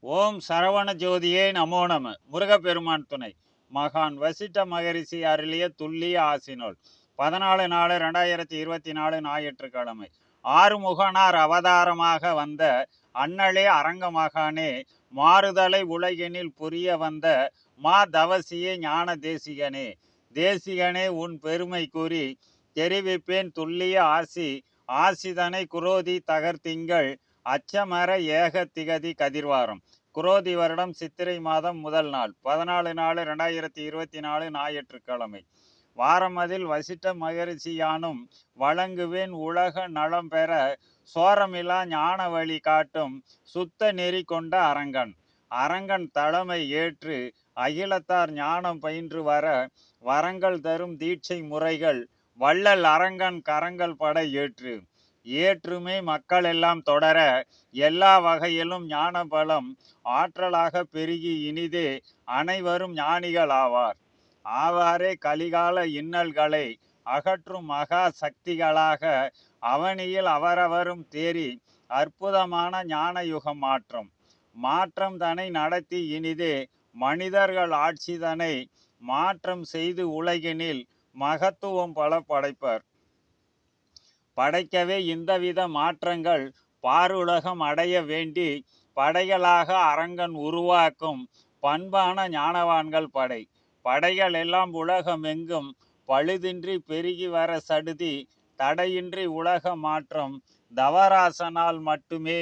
ஓம் சரவண ஜோதியே நமோ நம. முருகப்பெருமான் துணை. மகான் வசிட்ட மகரிஷி அருளிய துல்லிய ஆசினோல் 14/4/2024 ஞாயிற்றுக்கிழமை. ஆறுமுகனார் அவதாரமாக வந்த அண்ணலே அரங்க மகானே, மாறுதலை உலகினில் புரிய வந்த மா தவசியே ஞான தேசிகனே. தேசிகனே உன் பெருமை கூறி தெரிவிப்பேன் துல்லிய ஆசி. ஆசிதனை குரோதி தகர்த்திங்கள் அச்சமர ஏக திகதி கதிர்வாரம். குரோதி வருடம் சித்திரை மாதம் முதல் நாள் 14/4/2024 ஞாயிற்றுக்கிழமை. வாரமதில் வசிட்ட மகரிஷியானும் வழங்குவேன் உலக நலம் பெற சோரமிலா ஞான வழி காட்டும் சுத்த நெறி கொண்ட அரங்கன். அரங்கன் தலைமை ஏற்று அகிலத்தார் ஞானம் பயின்று வர வரங்கள் தரும் தீட்சை முறைகள் வள்ளல் அரங்கன் கரங்கள் பட ஏற்று. ஏற்றுமே மக்கள் எல்லாம் தொடர எல்லா வகையிலும் ஞான பலம் ஆற்றலாக பெருகி இனிதே அனைவரும் ஞானிகள் ஆவார். ஆவாரே கலிகால இன்னல்களை அகற்றும் மகா சக்திகளாக அவனியில் அவரவரும் தேறி அற்புதமான ஞான யுகம் மாற்றம் தன்னை நடத்தி இனிதே மனிதர்கள் ஆட்சிதனை மாற்றம் செய்து உலகினில் மகத்துவம் பல படைப்பர். படைக்கவே இந்தவித மாற்றங்கள் பாருலகம் அடைய வேண்டி படைகளாக அரங்கன் உருவாக்கும் பண்பான ஞானவான்கள் படை. படைகள் எல்லாம் உலகம் எங்கும் பழுதின்றி பெருகி வர சடுதி தடையின்றி உலக மாற்றம் தவராசனால் மட்டுமே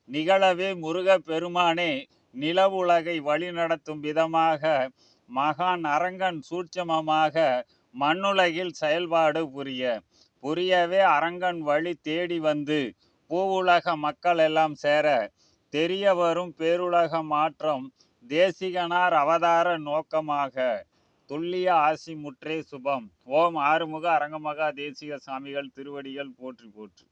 நிகழவே முருக பெருமானே நிலவுலகை வழிநடத்தும் விதமாக மகான் அரங்கன் சூட்சமமாக மண்ணுலகில் செயல்பாடு புரியவே அரங்கன் வழி தேடி வந்து பூவுலக மக்கள் எல்லாம் சேர தெரிய வரும் பேருலக மாற்றம் தேசிகனார் அவதார நோக்கமாக. துல்லிய ஆசி முற்றே சுபம். ஓம் ஆறுமுக அரங்கமகா தேசிக சாமிகள் திருவடிகள் போற்றி போற்றி.